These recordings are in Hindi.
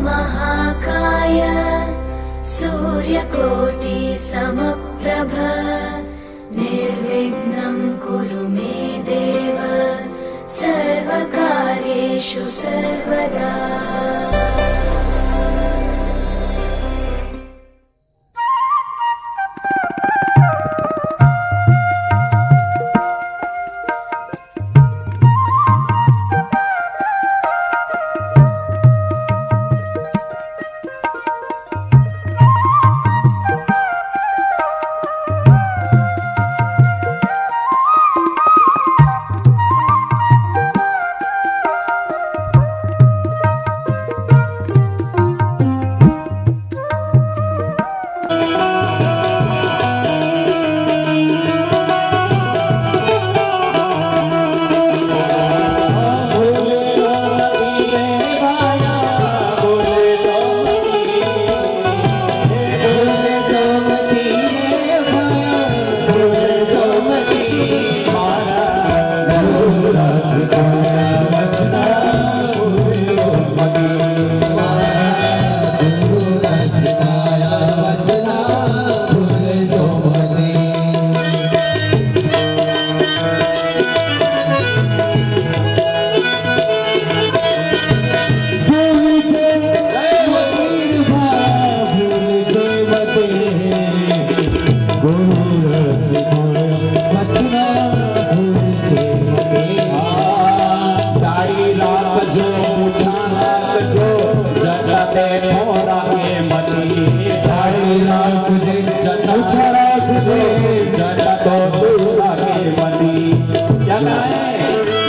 महाकाय सूर्यकोटि समप्रभ निर्विघ्नं कुरु मे देव सर्वकार्येषु सर्वदा।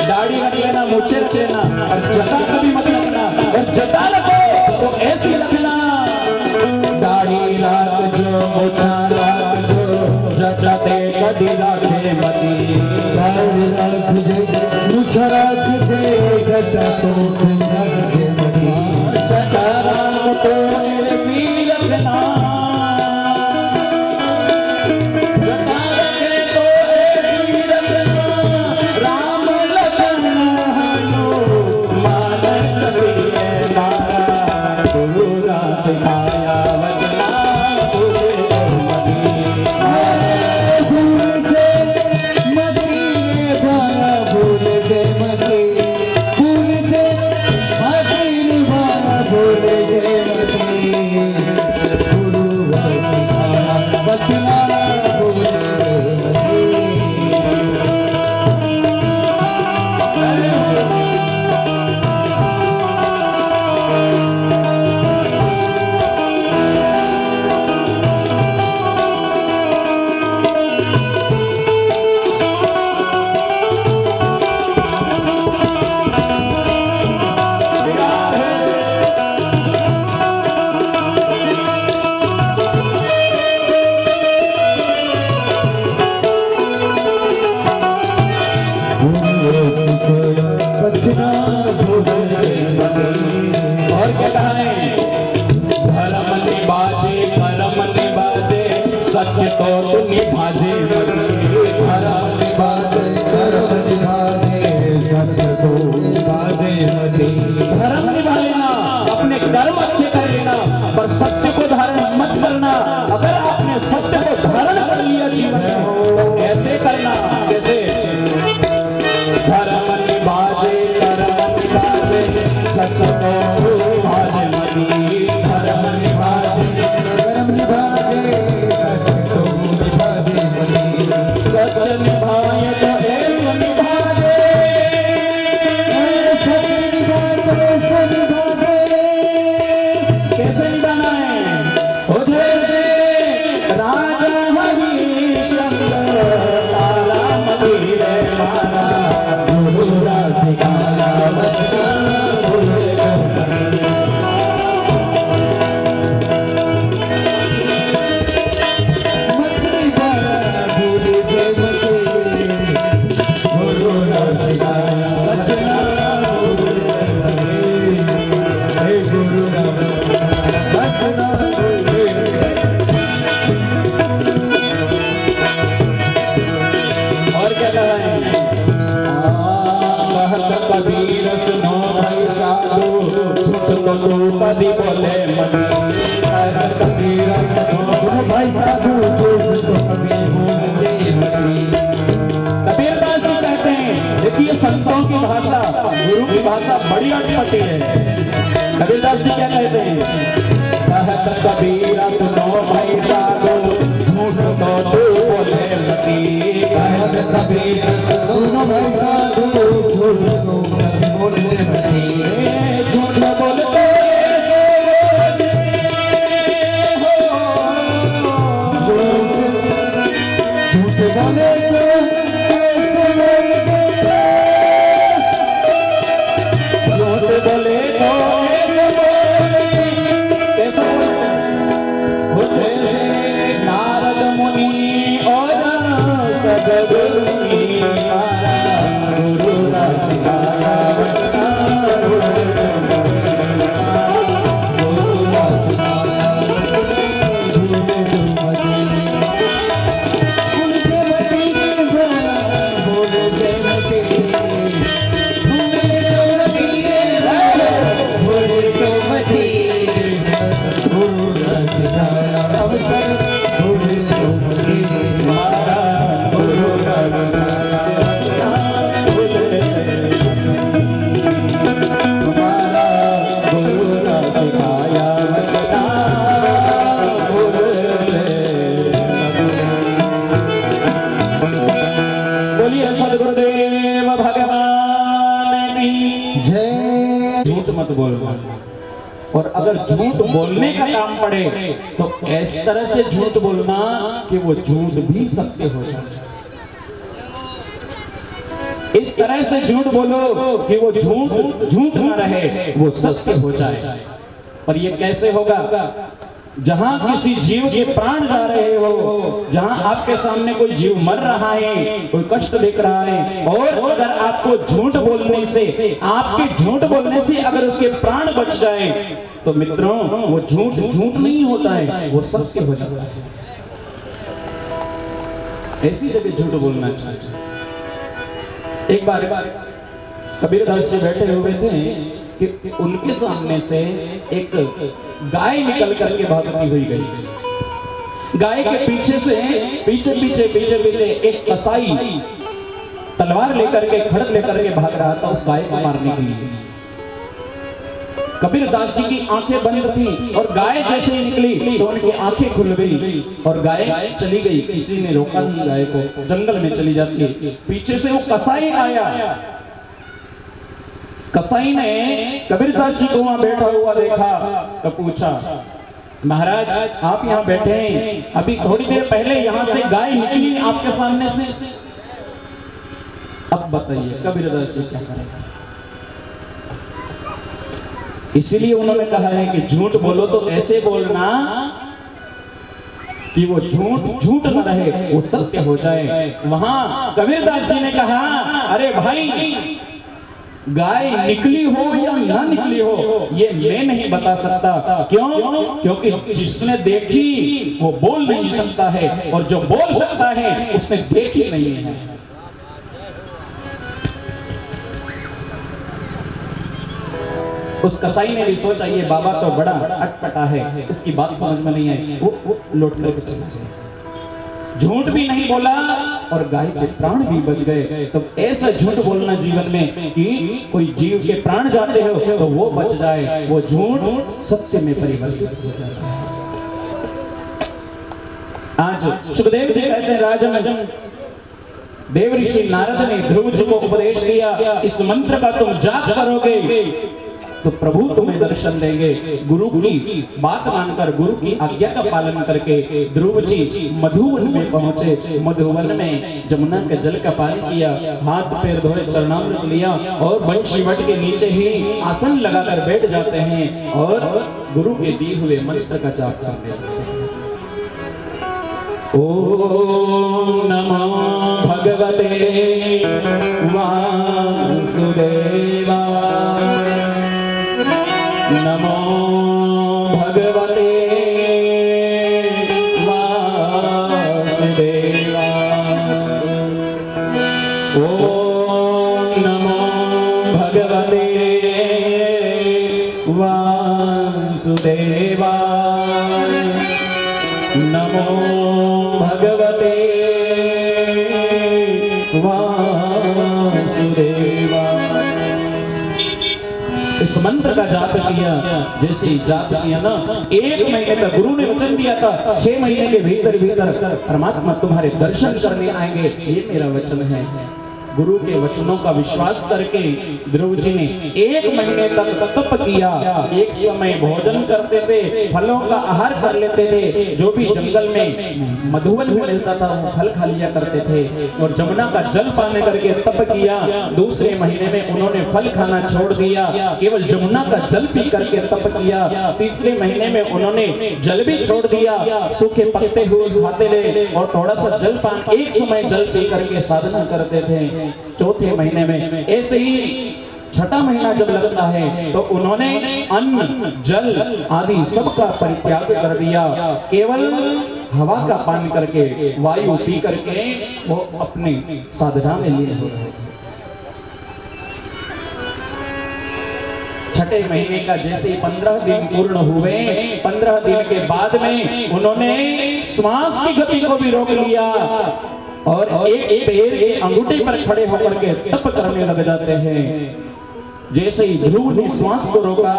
दाढ़ी रख लेना, मुझे रख लेना, और जटा कभी मत रखना, और जटा रखो तो ऐसी रखना। दाढ़ी राख जो, मुछा राख जो, जटा ते कभी राखे मती। दाढ़ी राख जे, मुछा राख जे, जटा तो राखे मती। जटा राख तो ऐसी रखना, और क्या कहा है? धर्म निभाजे, कर्म निभाजे, सत्य तो तुम निभाजे। धर्म निभाजे, कर्म निभाजे, सत्य तो निभाजे। धर्म निभा लेना, अपने कर्म अच्छे कर लेना, पर सत्य को धारण मत करना। अगर आपने सत्य को धारण कर लिया जीवन में तो ऐसे करना, कैसे? धर्म निभाजे, कर्म निभाजे, सत्य तो निभाजे मती। धर्म निभाजे, कर्म निभाजे, सत्य तो निभाजे मती। सत्य निभाए तो ऐसे निभाजे, सत्य निभाए तो ऐसे निभाजे। कैसे निभाना है? झूठ तो तू कभी बोले मनी कह कबीरा सुनो भाई साधु झूठ तो कभी बोले मनी। कबीरदास जी कहते हैं देखिए संतों की भाषा गुरु की भाषा बड़ी अटपटी है। कबीरदास जी क्या कहते हैं कहत कबीरा सुनो भाई साधु झूठ तो तू बोले मती कहत कबीरा सुनो भाई साधु झूठ तो कभी बोले मती। झूठ बोलते ऐसे बोलते हो झूठ बोले बोले तो ऐसे कैसे वो जैसे नारद मुनि और सदगुरु की गुरु ने सिखाया गुरु ने सिखाया मत बोलना। और अगर झूठ बोलने का काम पड़े तो इस तरह से झूठ बोलना कि वो झूठ भी सत्य हो जाए। इस तरह से झूठ बोलो कि वो झूठ झूठ न रहे वो सत्य हो जाए। और ये कैसे होगा जहां किसी जीव के प्राण जा रहे हो, जहां आपके सामने कोई जीव मर रहा है, कोई कष्ट देख रहा है और अगर आपको झूठ बोलने से आपके झूठ बोलने से अगर उसके प्राण बच जाए तो मित्रों वो झूठ झूठ नहीं होता है वो सत्य हो जाता है। ऐसी जगह झूठ बोलना चाहिए। एक बार कबीरदास जी बैठे हुए थे कि उनके सामने से एक गाय निकल करके भागती हुई गई। गाय के पीछे से पीछे एक कसाई तलवार लेकर के खड़क लेकर के भाग रहा था उस गाय को मारने के लिए। कबीरदास जी की आंखें बंद थी और गाय जैसे निकली तो उनकी आंखें खुल गई और गाय चली गई। किसी ने रोका नहीं गाय को, जंगल में चली जाती है। पीछे से वो कसाई आया। कसाई ने कबीरदास जी को वहां बैठा हुआ देखा तो पूछा महाराज आप यहाँ बैठे हैं, अभी थोड़ी देर पहले यहाँ से गाय निकली आपके सामने से, अब बताइए कबीरदास जी क्या करेंगे। इसीलिए उन्होंने कहा है कि झूठ बोलो तो ऐसे बोलना कि वो झूठ झूठ न रहे वो सत्य हो जाए। वहां कबीरदास जी ने कहा अरे भाई गाय निकली हो या ना निकली हो ये मैं नहीं बता सकता। क्यों? क्योंकि जिसने देखी वो बोल नहीं सकता है और जो बोल सकता है उसने देखी नहीं है। उस कसाई ने भी सोचा ये बाबा तो बड़ा अटपटा है, इसकी बात समझ में नहीं आई, वो लौट कर चला गया। झूठ भी नहीं बोला और गाय के प्राण भी बच गए। तो ऐसा झूठ बोलना जीवन में कि कोई जीव के प्राण जाते हो तो वो बच जाए, वो झूठ सत्य में परिवर्तित हो जाता है। आज सुखदेव जी कहते हैं राजन देव ऋषि नारद ने ध्रुव जी को उपदेश दिया इस मंत्र का तुम जाप करोगे तो प्रभु तुम्हें दर्शन देंगे। गुरु की बात मानकर गुरु की आज्ञा का पालन करके ध्रुव जी मधुवन में पहुंचे। मधुवन में जमुना के जल का पान किया, हाथ पैर धोए, चरणामृत लिया और बंशी वट के नीचे ही आसन लगाकर बैठ जाते हैं और गुरु के दिए हुए मंत्र का जाप करते हैं। ओम नमो भगवते वासुदेवाय, नमो भगवते वासुदेवाय, ओम नमो भगवते वासुदेवाय नमो भगवते वासुदेवाय। इस मंत्र का जाप किया, जैसे जाप किया ना, 1 महीने तक गुरु ने वचन दिया था 6 महीने के भीतर भीतर परमात्मा तुम्हारे दर्शन करने आएंगे, ये मेरा वचन है। गुरु के वचनों का विश्वास करके ध्रुव जी ने 1 महीने तक तप किया। एक समय भोजन करते थे, फलों का आहार कर लेते थे, जो भी जंगल में मधुवन में मिलता था वो फल खा लिया करते थे, और जमुना का जल पाने करके तप किया। दूसरे महीने में उन्होंने फल खाना छोड़ दिया, केवल जमुना का जल पी करके तप किया। तीसरे महीने में उन्होंने जल भी छोड़ दिया, सूखे पत्ते हुए खाते रहे और थोड़ा सा जल पान एक समय जल पी करके साधना करते थे। चौथे महीने में ऐसे ही छठा महीना जब लगता है तो उन्होंने अन्न जल आदि सबका परित्याग कर दिया, केवल हवा का पान करके वायु पी करके वो अपने साधना में लीन हो रहे। छठे महीने का जैसे 15 दिन पूर्ण हुए, 15 दिन के बाद में उन्होंने श्वास की गति को भी रोक लिया और एक पैर के अंगूठे पर खड़े होकर के तप करने लग जाते हैं। जैसे ही ध्रुव ने श्वास को रोका,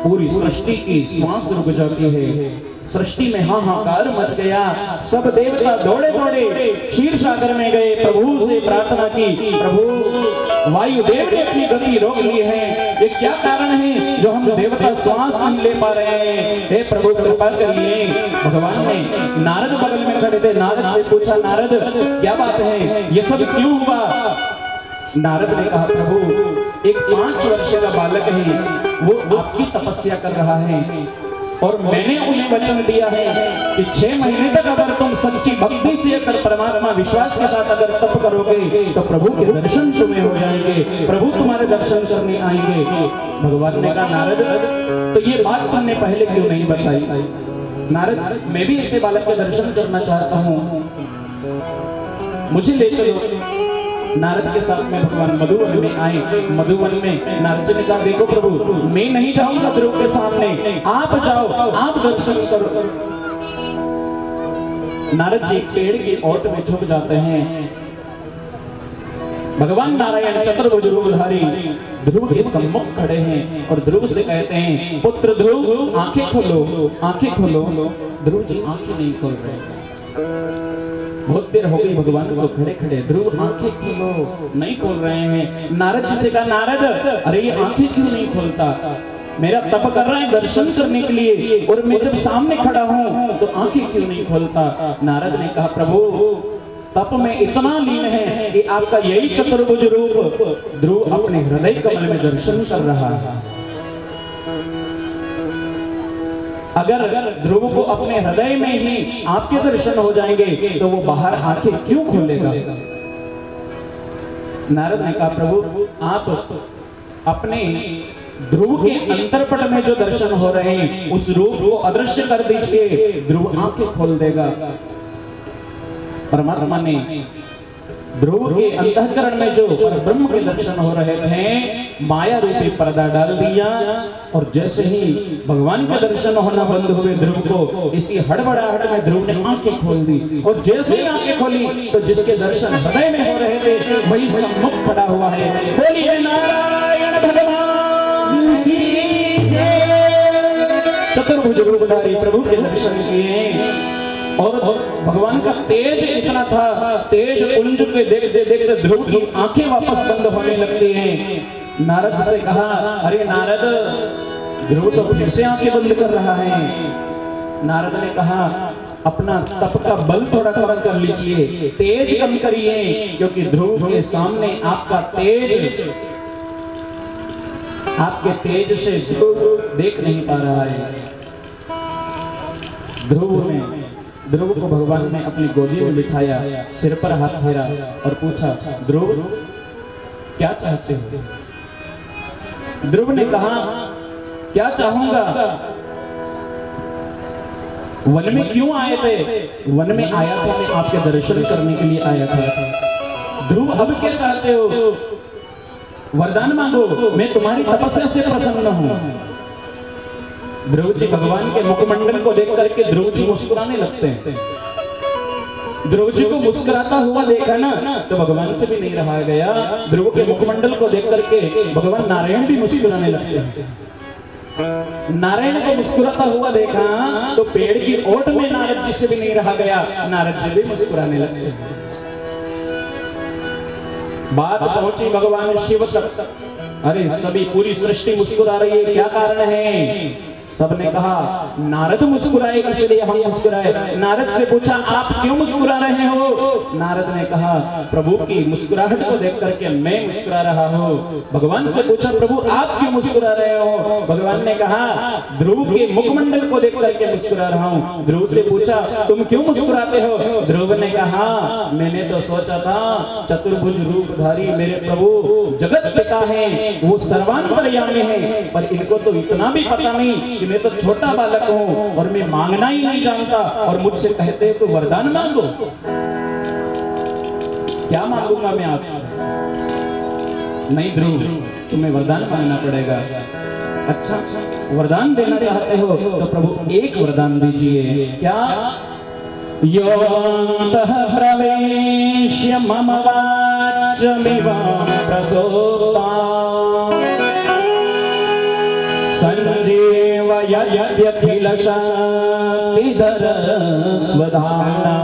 पूरी सृष्टि की श्वास रुक जाती है। सृष्टि में हाहाकार मच गया। सब देवता दौड़े दौड़े क्षीर सागर में गए, प्रभु से प्रार्थना की, प्रभु वायुदेव ने अपनी गति रोक ली है, ये क्या कारण है जो हम देवता श्वास नहीं ले पा रहे हैं? हे प्रभु कृपा करिए। भगवान ने नारद बगल में खड़े थे, नारद से पूछा, नारद क्या बात है, ये सब क्यों हुआ? नारद ने कहा, प्रभु एक 5 वर्ष का बालक है, वो आपकी तपस्या कर रहा है और मैंने उन्हें वचन दिया है कि 6 महीने तक अगर तुम सच्ची भक्ति से अगर परमात्मा विश्वास के साथ अगर तप करोगे तो प्रभु के दर्शन तुम्हें हो जाएंगे, प्रभु तुम्हारे दर्शन करने आएंगे। भगवान ने कहा, नारद तो ये बात तुमने पहले क्यों नहीं बताई? नारद मैं भी ऐसे बालक के दर्शन करना चाहता हूँ, मुझे ले चलो। नारद के साथ में भगवान मधुवन में आए। मधुवन में नारद ने कहा, देखो प्रभु मैं नहीं जाऊंगा ध्रुव के सामने, आप जाओ, आप दर्शन करो। नारद जी पेड़ की ओट में छुप जाते हैं। भगवान नारायण चतुर्भुज रूपधारी ध्रुव के सम्मुख खड़े हैं और ध्रुव से कहते हैं, पुत्र ध्रुव आंखें खोलो, आंखें खोलो। ध्रुव जी आंखें नहीं खोल रहे। बहुत देर हो गई भगवान को खड़े खड़े, ध्रुव आंखें खोलो, नहीं खोल रहे हैं। नारद जी से कहा, नारद अरे ये आंखें क्यों नहीं खोलता? मेरा तप कर रहा है दर्शन करने के लिए और मैं जब सामने खड़ा हूँ तो आंखें क्यों नहीं खोलता? नारद ने कहा, प्रभु तप में इतना लीन है कि आपका यही चतुर्भुज रूप ध्रुव अपने हृदय कमल में दर्शन कर रहा है। अगर ध्रुव को अपने हृदय में ही आपके दर्शन हो जाएंगे तो वो बाहर आके क्यों खोलेगा? नारद ने कहा, प्रभु आप अपने ध्रुव के अंतरपट में जो दर्शन हो रहे हैं उस रूप को अदृश्य कर दीजिए, ध्रुव आंखें खोल देगा। परमात्मा ने ध्रुव के अंतःकरण में जो ब्रह्म के दर्शन हो रहे थे, माया रूपी पर्दा डाल दिया और जैसे ही भगवान के दर्शन होना बंद हुए ध्रुव को, इसी हड़बड़ाहट में ध्रुव ने आंखें खोल दी और जैसे ही आंखें खोली तो जिसके दर्शन हृदय में हो रहे थे वही सम्मुख खड़ा हुआ है। बोलिए नारायण भगवान की जय। चतुर्भुज रूपधारी प्रभु के दर्शन किए और भगवान का तेज इतना था, तेज उलझ के देखते देखते ध्रुव की आंखें वापस बंद होने लगती हैं। नारद से कहा, अरे नारद ध्रुव तो फिर से आंखें बंद कर रहा है। नारद ने कहा, अपना तप का बल थोड़ा कम कर लीजिए, तेज कम करिए, क्योंकि ध्रुव के सामने आपका तेज, आपके तेज से ध्रुव देख नहीं पा रहा है। ध्रुव को भगवान ने अपनी गोदी में बिठाया, सिर पर हाथ फेरा और पूछा, ध्रुव क्या चाहते हो? ध्रुव ने कहा, क्या चाहूंगा? वन में क्यों आए थे? वन में आया था मैं आपके दर्शन करने के लिए आया था। ध्रुव अब क्या चाहते हो? वरदान मांगो, मैं तुम्हारी तपस्या से प्रसन्न हूं। ध्रुव जी भगवान के मुखमंडल को देख करके ध्रुव जी मुस्कुराने लगते हैं। ध्रुव जी को मुस्कुराता हुआ देखा ना तो भगवान से भी नहीं रहा गया। ध्रुव के मुखमंडल को देख करके भगवान नारायण भी मुस्कुराने लगते हैं। नारायण को मुस्कुराता हुआ देखा तो पेड़ की ओट में नारद जी से भी नहीं रहा गया, नारद जी भी मुस्कुराने लगते हैं। बात पहुंची भगवान शिव तक। अरे सभी पूरी सृष्टि मुस्कुरा रही है, क्या कारण है? सबने कहा नारद मुस्कुराए इसलिए हम मुस्कुराए। नारद से पूछा आप क्यों मुस्कुरा रहे हो? नारद ने कहा प्रभु की मुस्कुराहट को देख करके मैं मुस्कुरा रहा हूँ। भगवान से पूछा प्रभु आप क्यों मुस्कुरा रहे हो? भगवान ने कहा ध्रुव के मुखमंडल को देख करके मुस्कुरा रहा हूँ। ध्रुव से पूछा तुम क्यों मुस्कुराते हो? ध्रुव ने कहा मैंने तो सोचा था चतुर्भुज रूपधारी मेरे प्रभु जगत पिता है, वो सर्वांतर्यामी है, पर इनको तो इतना भी पता नहीं कि मैं तो छोटा बालक हूं और मैं मांगना ही नहीं जानता, और मुझसे कहते हैं तो वरदान मांगो। क्या मांगूंगा मैं आपसे? नहीं ध्रुव, तुम्हें वरदान मांगना पड़ेगा। अच्छा वरदान देना चाहते हो तो प्रभु एक वरदान दीजिए। क्या? योऽन्तः प्रवेश्य मम वाच्यमिमां प्रसोक्ताम् संजीवयत्यखिल शक्तिधर स्वधाम्ना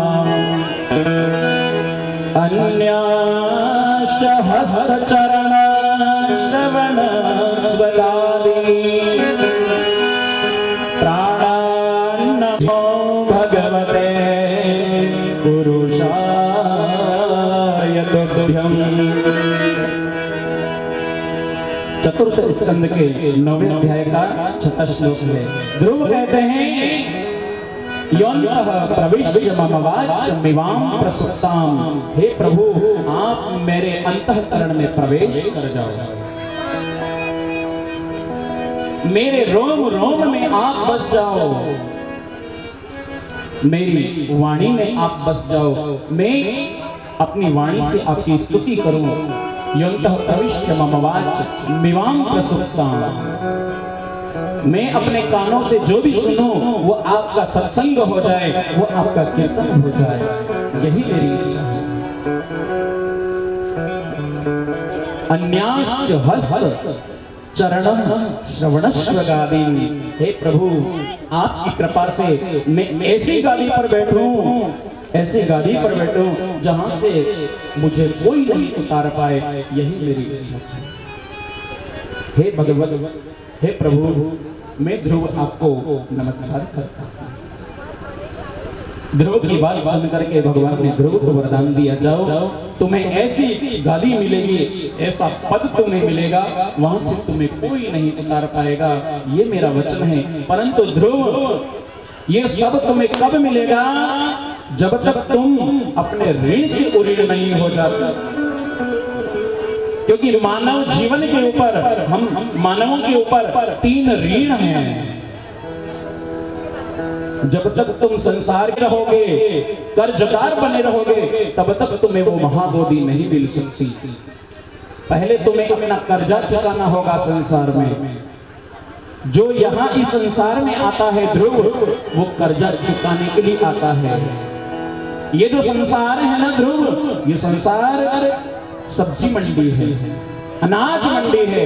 अन्याश्च हस्तचरण श्रवण स्वगादि प्राणान्नमो भगवते पुरुषाय तुभ्यम्। चतुर्थ स्कंद के 9वें अध्याय का 6वां श्लोक है। ध्रुव कहते हैं योऽन्तः प्रविश्य मम वाच्यमिमां प्रसुप्ताम्। हे प्रभु आप मेरे अंतःकरण में प्रवेश कर जाओ, मेरे रोम रोम में आप बस जाओ, मेरी वाणी में आप बस जाओ, मैं अपनी वाणी से आपकी स्तुति करूं। योऽन्तः प्रविश्य मम वाच्यमिमां प्रसुप्ताम्। मैं अपने कानों से जो भी सुनूं वो आपका सत्संग हो जाए, वो आपका कीर्तन हो जाए, यही मेरी इच्छा है। अन्याश्च हस्त चरण श्रवणस्वगादीनि। हे प्रभु आपकी कृपा से मैं ऐसी गादी पर बैठूं, ऐसी गादी पर बैठूं जहां से मुझे कोई नहीं उतार पाए, यही मेरी इच्छा है। हे भगवत, हे प्रभु मैं ध्रुव आपको नमस्कार करता हूं। ध्रुव की बात सुन करके भगवान ने ध्रुव को वरदान दिया, जाओ तुम्हें ऐसी गादी मिलेगी, ऐसा पद तुम्हें मिलेगा, वहां से तुम्हें कोई नहीं उतार पाएगा, ये मेरा वचन है। परंतु ध्रुव ये सब तुम्हें कब मिलेगा? जब तक तुम अपने ऋण से उऋण नहीं हो जाते। क्योंकि मानव जीवन के ऊपर, हम मानवों के ऊपर 3 ऋण हैं। जब तक तुम संसार में रहोगे, कर्जदार बने रहोगे, तब तक तुम्हें वो महाबोधि नहीं मिल सकती। पहले तुम्हें अपना कर्जा चुकाना होगा संसार में। जो यहाँ इस संसार में आता है ध्रुव, वो कर्जा चुकाने के लिए आता है। ये जो संसार है ना ध्रुव, ये संसार सब्जी मंडी है, अनाज मंडी है।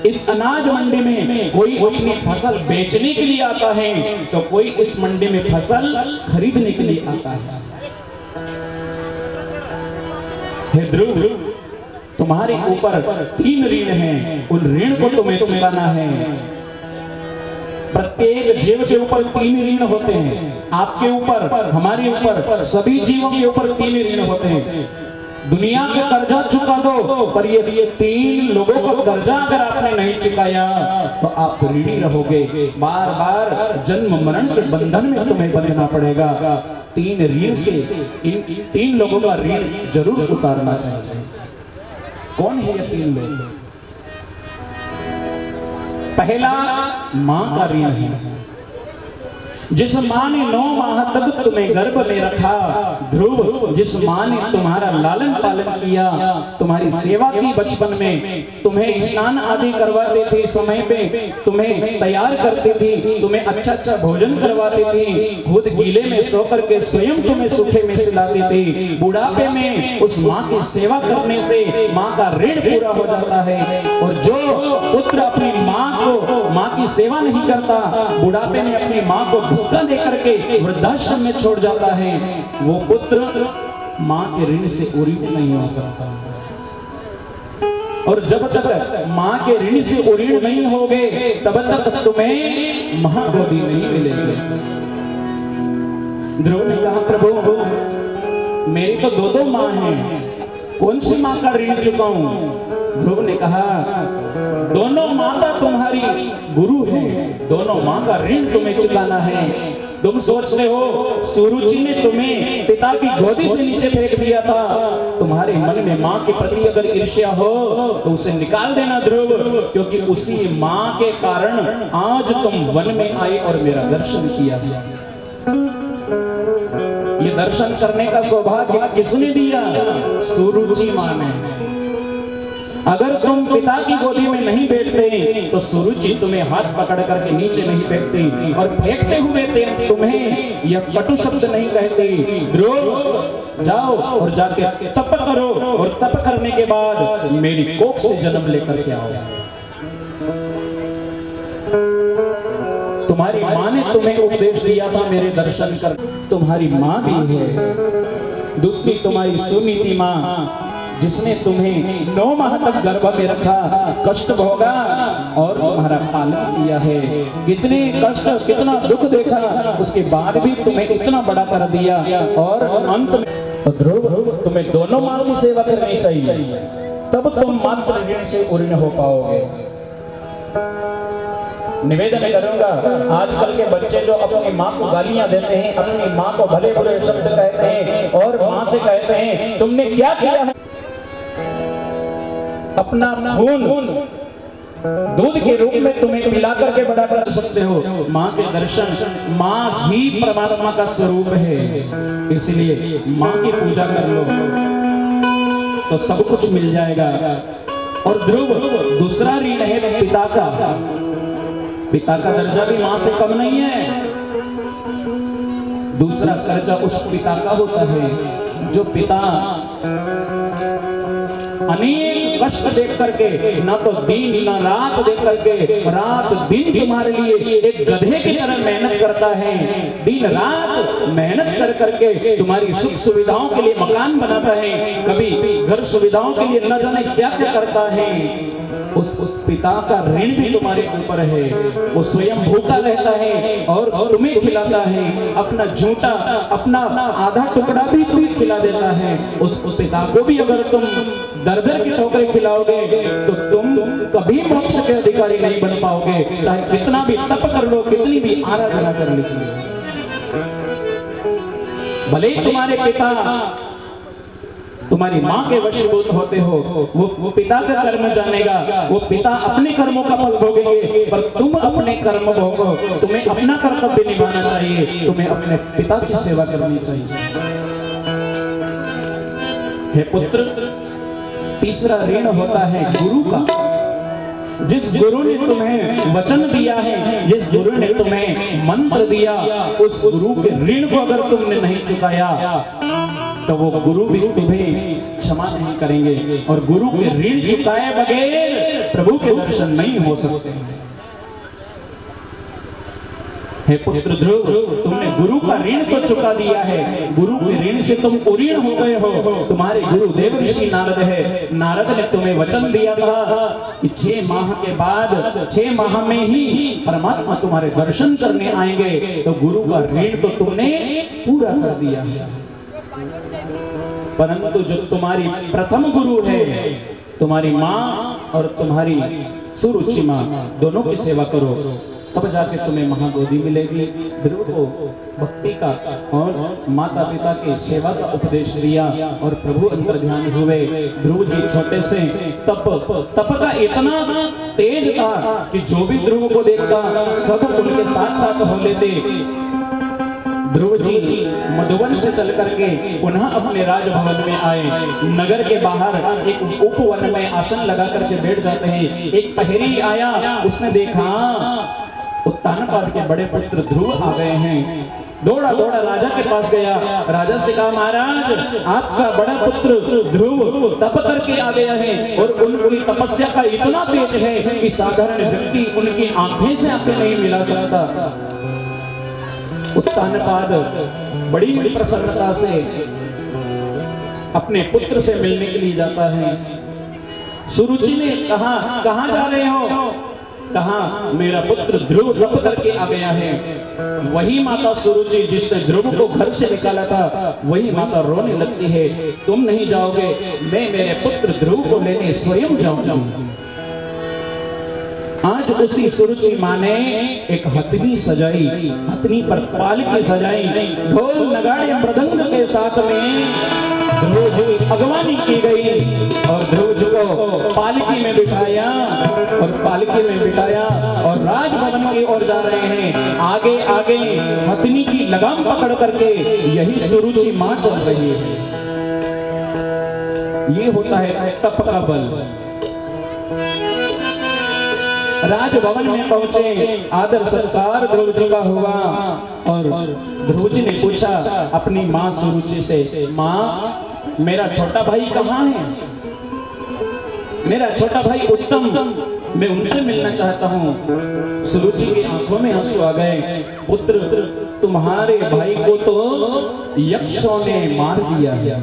इस अनाज मंडी में कोई अपनी फसल बेचने के लिए आता है तो कोई इस मंडी में फसल खरीदने के लिए आता है। हे ध्रुव तुम्हारे ऊपर 3 ऋण हैं, उन ऋण को तुम्हें चुकाना है। प्रत्येक जीव के ऊपर 3 ऋण होते हैं, आपके ऊपर, हमारे ऊपर, सभी जीवों के ऊपर 3 ऋण होते हैं। दुनिया का कर्जा चुका दो, पर ये 3 लोगों का कर्जा अगर आपने नहीं चुकाया तो आप ऋणी रहोगे। बार बार जन्म मरण के बंधन में तुम्हें बंधना पड़ेगा। 3 ऋण से इन 3 लोगों का ऋण जरूर उतारना चाहिए। कौन है ये 3 लोग? पहला मां का ऋण है। जिस माँ ने 9 माह तक तुम्हें गर्भ में रखा, ध्रुव, जिस माँ ने तुम्हारा लालन पालन किया, तुम्हारी सेवा की बचपन में, तुम्हें स्नान आदि करवाते थे, समय पे तुम्हें तैयार करती थी, तुम्हें अच्छा अच्छा भोजन करवाती थी, खुद गीले में सो करके स्वयं तुम्हें सूखे में सिलाती थी। बुढ़ापे में उस माँ की सेवा करने से माँ का ऋण पूरा हो जाता है। और जो पुत्र अपनी माँ को, माँ की सेवा नहीं करता, बुढ़ापे में अपनी माँ को धोखा दे करके वृद्धाश्रम में छोड़ जाता है, वो पुत्र माँ के ऋण से उरीट नहीं हो सकता। और जब तक माँ के ऋण से उरीट नहीं होगे, तब तक तुम्हें महागोदी नहीं मिलेगी। ध्रुव ने कहा, प्रभु मेरी तो 2 माँ हैं, कौन सी माँ का ऋण चुकाऊं? ध्रुव ने कहा, दोनों माता तुम्हारी गुरु है, दोनों माँ का ऋण तुम्हें चुकाना है। तुम सोचते हो सुरुचि ने तुम्हें पिता की गोदी से नीचे फेंक दिया था, तुम्हारे मन में माँ के प्रति अगर ईर्ष्या हो तो उसे निकाल देना ध्रुव, क्योंकि उसी माँ के कारण आज तुम वन में आए और मेरा दर्शन किया। ये दर्शन करने का सौभाग्य किसने दिया? सुरुचि माँ ने। अगर तुम पिता की गोदी में नहीं बैठते तो सुरुचि तुम्हें हाथ पकड़ करके नीचे नहीं फेंकती, और फेंकते हुए तुम्हें यह कटु शब्द नहीं कहती, ध्रुव जाओ और जाके तप करो, और तप करने के बाद मेरी कोख से जन्म लेकर के आओ। तुम्हारी माँ ने तुम्हें उपदेश दिया था मेरे दर्शन कर, तुम्हारी माँ भी है। दूसरी तुम्हारी सुनीति माँ, जिसने तुम्हें 9 माह तक गर्भ में रखा, कष्ट भोगा और तुम्हारा पालन किया है। कितने कष्ट, कितना दुख देखा, उसके बाद भी तुम्हें इतना बड़ा कर दिया, और अंत में ध्रुव तुम्हें दोनों माँ की सेवा करनी चाहिए, तब तुम मात्र ऋण से उरीण हो पाओगे। निवेदन करूंगा, आजकल के बच्चे जो अपनी माँ को गालियां देते हैं, अपनी माँ को भले बुरे शब्द कहते हैं, और माँ से कहते हैं तुमने क्या किया है, अपना खून दूध के रूप में तुम्हें पिला करके बड़ा कर सकते हो। माँ के दर्शन, माँ ही परमात्मा का स्वरूप है, इसलिए माँ की पूजा कर लो तो सब कुछ मिल जाएगा। और ध्रुव, दूसरा ऋण है पिता का। पिता का दर्जा भी माँ से कम नहीं है। दूसरा कर्जा उस पिता का होता है जो पिता अनेक कष्ट देख करके, ना तो दिन ना रात देख करके, रात दिन तुम्हारे लिए एक गधे की तरह मेहनत करता है, दिन रात मेहनत कर करके तुम्हारी सुख सुविधाओं के लिए मकान बनाता है, कभी घर सुविधाओं के लिए न जाने क्या क्या करता है। उस पिता का ऋण भी तुम्हारे ऊपर है। वो स्वयं भूखा रहता है और तुम्हें खिलाता है, अपना झूठा, अपना आधा टुकड़ा भी तुम्हें खिला देता है। उस पिता को भी अगर तुम दर-दर की ठोकरें खिलाओगे तो तुम कभी मोक्ष के अधिकारी नहीं बन पाओगे, चाहे कितना भी तप कर लो, कितनी भी आराधना कर लीजिए। भले ही तुम्हारे पिता तुम्हारी माँ के वशीभूत होते हो, वो पिता का कर्म जानेगा, वो पिता अपने कर्मों का फल भोगेंगे, पर तुम अपने कर्म भोगो। तुम्हें अपना कर्तव्य निभाना चाहिए, तुम्हें अपने पिता की सेवा करनी चाहिए। हे पुत्र, तीसरा ऋण होता है गुरु का। जिस गुरु ने तुम्हें वचन दिया है, जिस गुरु ने तुम्हें मंत्र दिया, उस गुरु के ऋण को अगर तुमने नहीं चुकाया तो वो गुरु भी तुम्हें क्षमा नहीं करेंगे, और गुरु के ऋण चुकाए बगैर प्रभु के दर्शन नहीं हो सकते। हे पुत्र ध्रुव, तुमने गुरु का ऋण तो चुका दिया है, गुरु के ऋण से तुम उरीण हो गए हो। तुम्हारे गुरु देव ऋषि नारद है, नारद ने तुम्हें वचन दिया था कि 6 माह के बाद, 6 माह में ही परमात्मा तुम्हारे दर्शन करने आएंगे, तो गुरु का ऋण तो तुमने पूरा कर दिया है। परंतु जो तुम्हारी प्रथम गुरु है, तुम्हारी माँ और तुम्हारी सुरुचि माँ, दोनों की सेवा करो, तब जाके तुम्हें महागोदी मिलेगी। ध्रुव को भक्ति का और माता पिता की सेवा का उपदेश दिया और प्रभु अंतर्ध्यान हुए। ध्रुव जी छोटे से तप का इतना तेज था कि जो भी ध्रुव को देखता सब उनके साथ साथ हो लेते। ध्रुव जी मधुवन से चल करके पुनः अपने राजभवन में आए। नगर के बाहर एक उपवन में आसन लगा करके बैठ जाते हैं। एक पहरी आया, उसने देखा उत्तानपाद के बड़े पुत्र ध्रुव आ गए हैं। दौड़ा दौड़ा राजा के पास गया। राजा से कहा, महाराज आपका बड़ा पुत्र ध्रुव तप करके आ गया है और उनकी तपस्या का इतना तेज है कि साधारण व्यक्ति उनकी आंखें से आंखें नहीं मिला सकता। उत्तानपाद बड़ी प्रसन्नता से अपने पुत्र से मिलने के लिए जाता है। सुरुचि ने कहा, कहां जा रहे हो? कहा, मेरा पुत्र ध्रुव तप करके आ गया है। वही माता सुरुचि जिसने ध्रुव को घर से निकाला था, वही माता रोने लगती है, तुम नहीं जाओगे, मैं मेरे पुत्र ध्रुव को लेने स्वयं जाऊंगा। आज उसी सुरुचि माँ ने एक हथनी सजाई, हथनी पर पालकी सजाई, ढोल नगाड़े मृदंग के साथ में ध्रुव जी अगवानी की गई और ध्रुव जी को पालकी में बिठाया और राजभवन की ओर जा रहे हैं। आगे आगे हथनी की लगाम पकड़ करके यही सुरुचि माँ चल रही है। ये होता है तप का बल। राजभवन में पहुंचे, आदर सत्कार ध्रुव जी का हुआ और ध्रुव जी ने पूछा अपनी माँ सुरुचि से, माँ मेरा छोटा भाई कहाँ है? मेरा छोटा भाई उत्तम, मैं उनसे मिलना चाहता हूँ। सुरुचि की आंखों में आंसू आ गए। पुत्र, तुम्हारे भाई को तो यक्षों ने मार दिया है।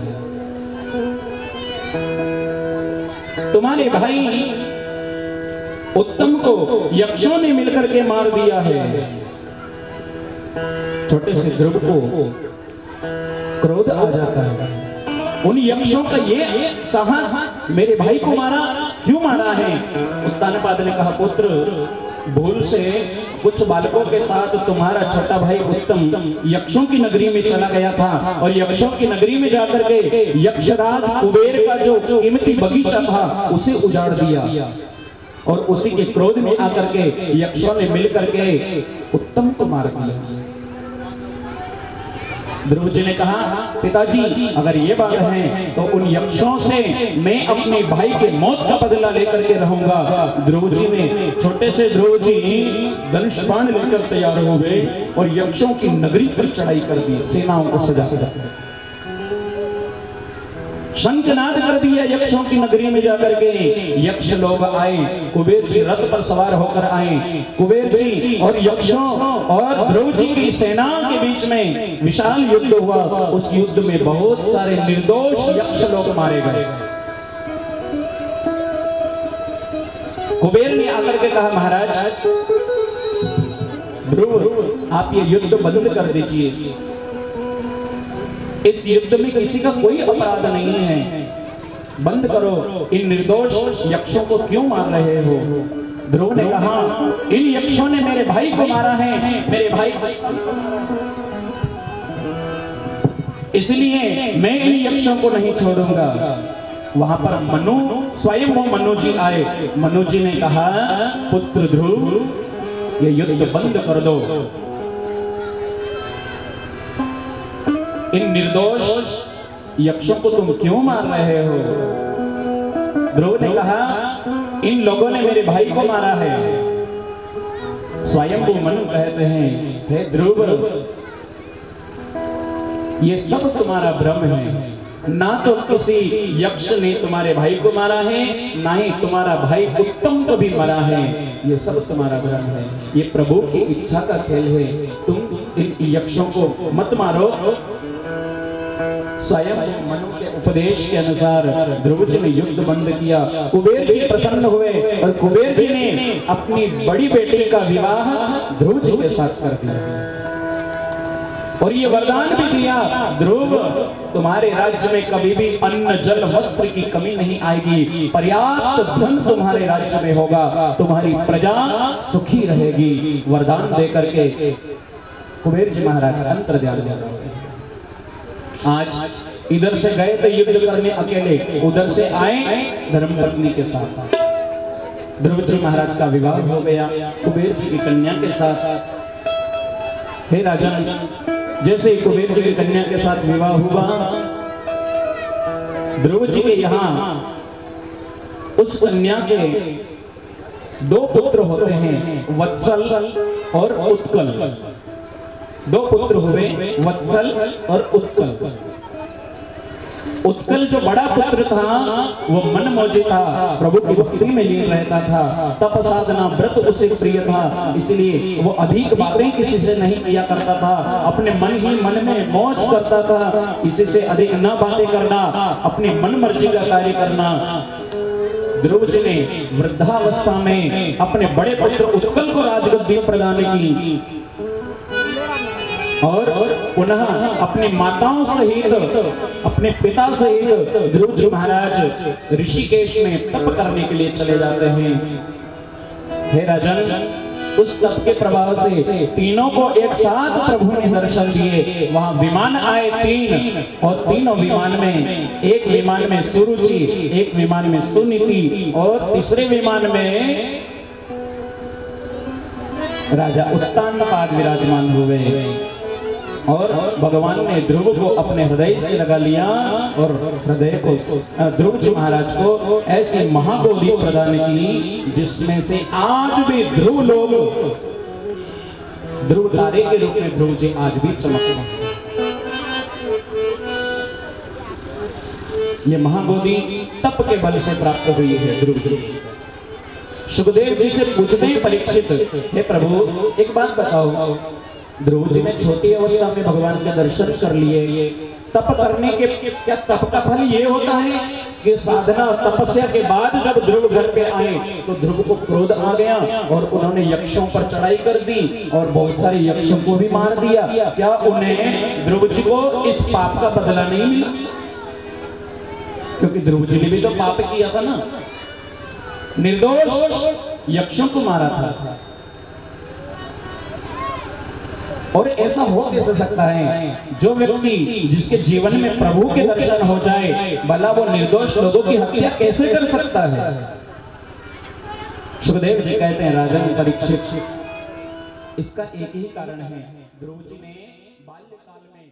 तुम्हारे भाई उत्तम को यक्षों ने मिलकर के मार दिया है। छोटे से ध्रुव को क्रोध आ जाता है। उन यक्षों का ये साहस, मेरे भाई को मारा, क्यों मारा है? उत्तानपाद ने कहा, पुत्र भूल से कुछ बालकों के साथ तुम्हारा छोटा भाई उत्तम यक्षों की नगरी में चला गया था और यक्षों की नगरी में जाकर के यक्षराज कुबेर का जो कीमती बगीचा था उसे उजाड़ दिया और उसी के क्रोध में आकर के यक्षों ने मिलकर के उत्तम को मार दिया। ध्रुव जी ने कहा, पिताजी अगर ये बात है तो उन यक्षों से मैं अपने भाई के मौत का बदला लेकर के रहूंगा। ध्रुव जी ने, छोटे से ध्रुव जी धनुष बाण लेकर तैयार हो गए और यक्षों की नगरी पर चढ़ाई कर दी। सेनाओं को सजा कर शंखनाद कर दिया। यक्षों की नगरी में जाकर के यक्ष लोग आए। कुबेर जी रथ पर सवार होकर आए। कुबेर जी और यक्षों और ध्रुव जी की सेना के बीच में विशाल युद्ध हुआ। उस युद्ध में बहुत सारे निर्दोष यक्ष लोग मारे गए। कुबेर ने आकर के कहा, महाराज ध्रुव आप ये युद्ध बंद कर दीजिए। इस युद्ध में किसी का कोई अपराध नहीं है, बंद करो। इन निर्दोष यक्षों को क्यों मार रहे हो? ध्रुव ने कहा, इन यक्षों ने मेरे भाई को मारा है, मेरे भाई इसलिए मैं इन यक्षों को नहीं छोड़ूंगा। वहां पर मनु, स्वयं वो मनु जी आए। मनु जी ने कहा, पुत्र ध्रुव ये युद्ध बंद कर दो। इन निर्दोष यक्षों को तुम क्यों मार रहे हो? ध्रुव ने कहा, इन लोगों ने मेरे भाई को मारा है। स्वयं को मनु कहते हैं, हे ध्रुव ये सब तुम्हारा भ्रम है। ना तो किसी यक्ष ने तुम्हारे भाई को मारा है, ना ही तुम्हारा भाई उत्तम को भी मारा है। ये सब तुम्हारा भ्रम है। ये प्रभु की इच्छा का खेल है। तुम इन यक्षों को मत मारो। स्वयं मनु के उपदेश के अनुसार ध्रुव जी ने युद्ध बंद किया। कुबेर जी प्रसन्न हुए और कुबेर जी ने अपनी बड़ी बेटी का विवाह ध्रुव जी के साथ कर दिया और ये वरदान भी दिया, ध्रुव तुम्हारे राज्य में कभी भी अन्न जल वस्त्र की कमी नहीं आएगी। पर्याप्त धन तुम्हारे राज्य में होगा। तुम्हारी प्रजा सुखी रहेगी। वरदान देकर के कुबेर जी महाराज अंतर्ध्यान हो गए। आज इधर से गए तो युद्ध करने अकेले, उधर से आए धर्मपत्नी के साथ। ध्रुव जी महाराज का विवाह हो गया कुबेर जी की कन्या के साथ। हे राजन, जैसे कुबेर जी की कन्या के साथ विवाह हुआ, ध्रुव जी के यहाँ उस कन्या से 2 पुत्र होते हैं, वत्सल और उत्कल। 2 पुत्र हुए, वत्सल और उत्कल। उत्कल जो बड़ा पुत्र था वो मनमौजी था, प्रभु की भक्ति में लीन रहता था, तप साधना व्रत उसे प्रिय था, इसलिए वो अधिक बातें किसी से नहीं किया करता था, अपने मन ही मन में मौज करता था, किसी से अधिक न बातें करना, अपनी मन मर्जी का कार्य करना। ध्रुव जी ने वृद्धावस्था में अपने बड़े पुत्र उत्कल को राजगद्दी प्रदान की और पुनः अपनी माताओं सहित, अपने पिता सहित ध्रुव जी महाराज ऋषिकेश में तप करने के लिए चले जाते हैं। हे राजन, उस तप के प्रभाव से तीनों को एक साथ प्रभु ने दर्शन दिए। वहां विमान आए 3 और तीनों विमान में, एक विमान में सुरुचि, एक विमान में सुनीति और तीसरे विमान में राजा उत्तानपाद विराजमान हुए। और भगवान ने ध्रुव को अपने हृदय से लगा लिया और हृदय को ध्रुव जी महाराज को ऐसी महाबोधि प्रदान की जिसमें से आज भी ध्रुव लोग, ध्रुव तारे के रूप में ध्रुव जी आज भी चमकते हैं। ये महाबोधि तप के बल से प्राप्त हुई है ध्रुव जी। सुखदेव जी से पूछते हैं परीक्षित, हे प्रभु एक बात बताओ, ध्रुव जी ने छोटी अवस्था में भगवान के दर्शन कर लिए, तप करने के क्या तप का फल ये होता है कि साधना तपस्या के बाद जब ध्रुव घर पे आए तो ध्रुव को क्रोध आ गया और उन्होंने यक्षों पर चढ़ाई कर दी और बहुत सारे यक्षों को भी मार दिया, क्या उन्हें ध्रुव जी को इस पाप का बदला नहीं मिला? क्योंकि ध्रुव जी ने भी तो पाप किया था ना, निर्दोष यक्षों को मारा था। और ऐसा हो कैसे सकता है? जो व्यक्ति जिसके जीवन में प्रभु के दर्शन हो जाए, भला वो निर्दोष लोगों की हत्या कैसे कर सकता है? सुखदेव जी कहते हैं, राजन परीक्षित, इसका एक ही कारण है, ध्रुव जी ने बाल्यकाल में